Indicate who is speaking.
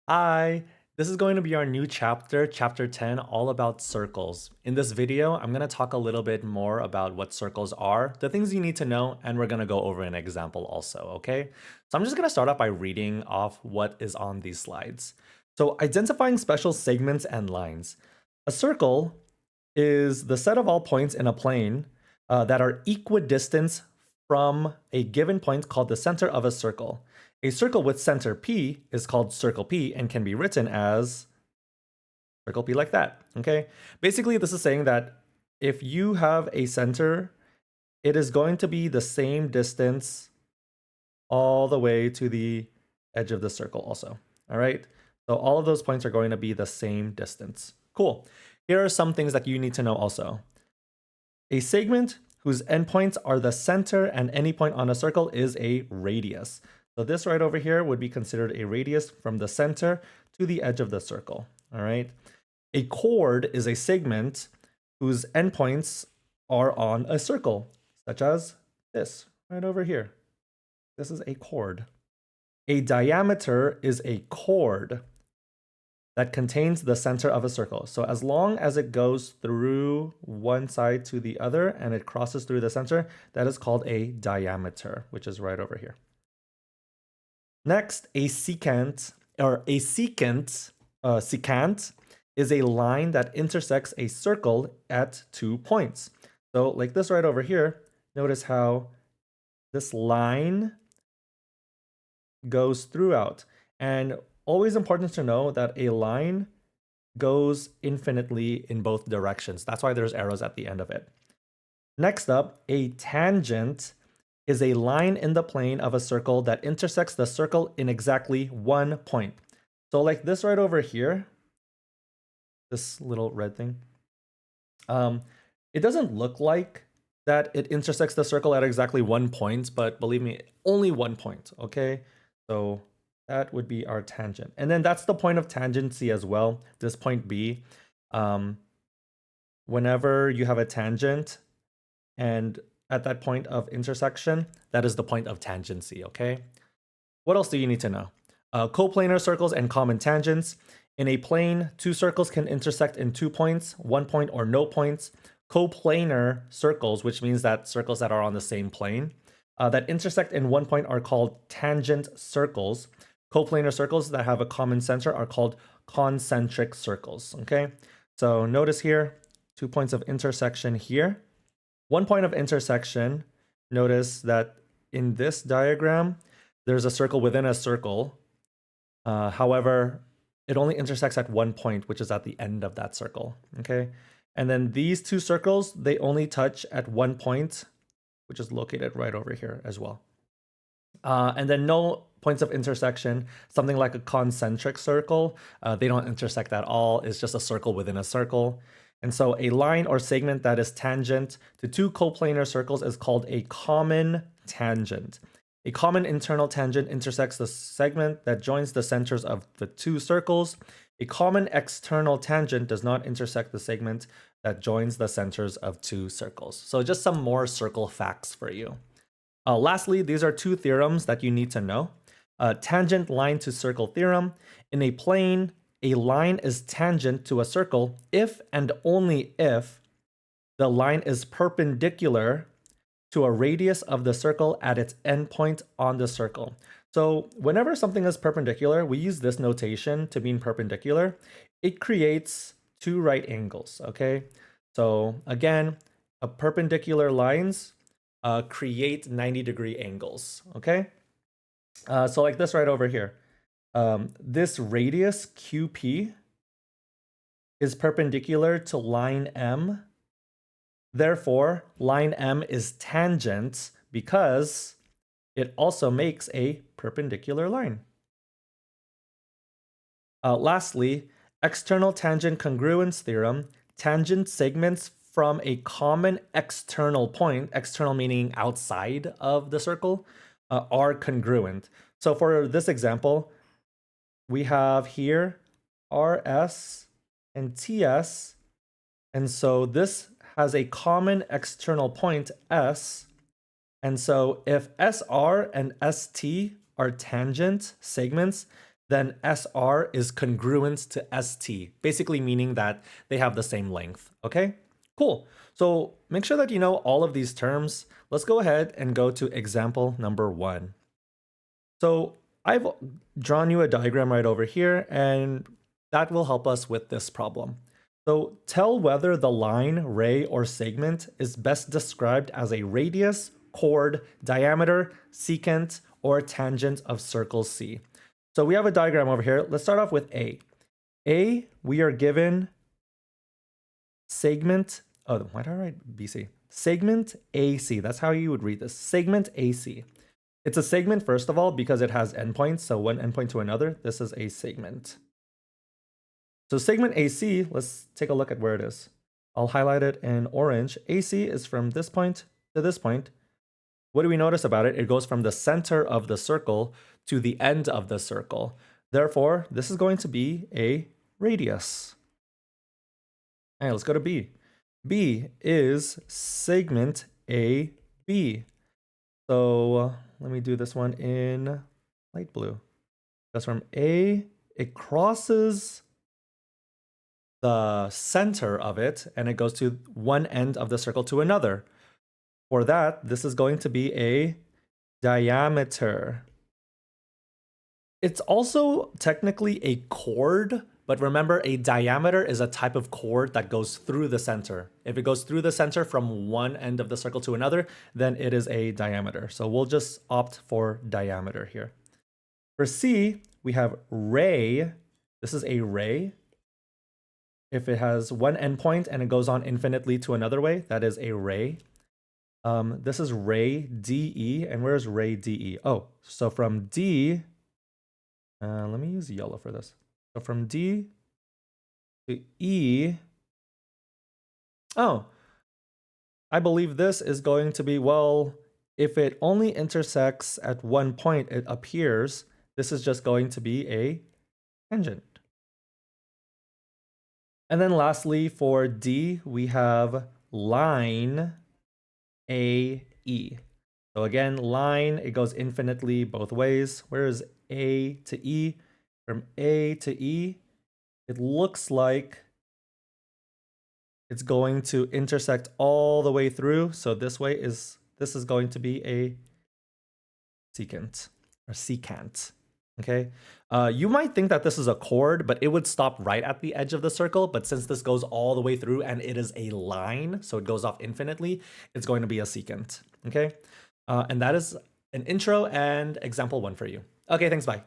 Speaker 1: Hi, this is going to be our new chapter, chapter 10, all about circles. In this video, I'm going to talk a little bit more about what circles are, the things you need to know, and we're going to go over an example also, okay? So I'm just going to start off by reading off what is on these slides. So identifying special segments and lines. A circle is the set of all points in a plane that are equidistant from a given point called the center of a circle. A circle with center P is called circle P and can be written as circle P like that, okay? Basically, this is saying that if you have a center, it is going to be the same distance all the way to the edge of the circle also, all right? So all of those points are going to be the same distance. Cool. Here are some things that you need to know also. A segment whose endpoints are the center and any point on a circle is a radius. So this right over here would be considered a radius from the center to the edge of the circle, all right? A chord is a segment whose endpoints are on a circle, such as this right over here. This is a chord. A diameter is a chord that contains the center of a circle. So as long as it goes through one side to the other and it crosses through the center, that is called a diameter, which is right over here. Next, a secant is a line that intersects a circle at 2 points. So like this right over here, notice how this line goes throughout. And always important to know that a line goes infinitely in both directions. That's why there's arrows at the end of it. Next up, a tangent is a line in the plane of a circle that intersects the circle in exactly 1 point. So like this right over here, this little red thing, it doesn't look like that it intersects the circle at exactly 1 point, but believe me, only 1 point, okay? So that would be our tangent. And then that's the point of tangency as well, this point B. Whenever you have a tangent and at that point of intersection, that is the point of tangency, okay? What else do you need to know? Coplanar circles and common tangents. In a plane, two circles can intersect in 2 points, 1 point or no points. Coplanar circles, which means that circles that are on the same plane, that intersect in 1 point are called tangent circles. Coplanar circles that have a common center are called concentric circles, okay? So notice here, 2 points of intersection here. 1 point of intersection, notice that in this diagram, there's a circle within a circle. However, it only intersects at 1 point, which is at the end of that circle, okay? And then these two circles, they only touch at 1 point, which is located right over here as well. And then no points of intersection, something like a concentric circle, they don't intersect at all. It's just a circle within a circle. And so a line or segment that is tangent to two coplanar circles is called a common tangent. A common internal tangent intersects the segment that joins the centers of the two circles. A common external tangent does not intersect the segment that joins the centers of two circles. So just some more circle facts for you. Lastly, these are two theorems that you need to know. Tangent line to circle theorem. In a plane, a line is tangent to a circle if and only if the line is perpendicular to a radius of the circle at its endpoint on the circle. So whenever something is perpendicular, we use this notation to mean perpendicular. It creates two right angles, okay? So again, a perpendicular lines create 90-degree angles, okay? So like this right over here. This radius QP is perpendicular to line M. Therefore, line M is tangent because it also makes a perpendicular line. Lastly, external tangent congruence theorem. Tangent segments from a common external point, external meaning outside of the circle, are congruent. So for this example, we have here RS and TS. And so this has a common external point S. And so if SR and ST are tangent segments, then SR is congruent to ST, basically meaning that they have the same length, okay? Cool. So make sure that you know all of these terms. Let's go ahead and go to example number 1. So I've drawn you a diagram right over here, and that will help us with this problem. So tell whether the line, ray, or segment is best described as a radius, chord, diameter, secant, or tangent of circle C. So we have a diagram over here. Let's start off with A. A, we are given segment, oh, why did I write BC? Segment AC, that's how you would read this, segment AC. It's a segment, first of all, because it has endpoints, so one endpoint to another. This is a segment. So segment AC, let's take a look at where it is. I'll highlight it in orange. AC is from this point to this point. What do we notice about it? It goes from the center of the circle to the end of the circle. Therefore, this is going to be a radius. All right, let's go to B. B is segment AB. So let me do this one in light blue. That's from A, it crosses the center of it, and it goes to one end of the circle to another. For that, this is going to be a diameter. It's also technically a chord, but remember, a diameter is a type of chord that goes through the center. If it goes through the center from one end of the circle to another, then it is a diameter. So we'll just opt for diameter here. For C, we have ray. This is a ray. If it has one endpoint and it goes on infinitely to another way, that is a ray. This is ray DE, and where's ray DE? Oh, so from D, let me use yellow for this. So from D to E, oh, I believe this is going to be, well, if it only intersects at one point, it appears this is just going to be a tangent. And then lastly, for D, we have line AE. So again, line, it goes infinitely both ways. Where is A to E? From A to E, it looks like it's going to intersect all the way through. So this is going to be a secant or secant. Okay, you might think that this is a chord, but it would stop right at the edge of the circle. But since this goes all the way through and it is a line, so it goes off infinitely, it's going to be a secant. Okay, and that is an intro and example 1 for you. Okay, thanks, bye.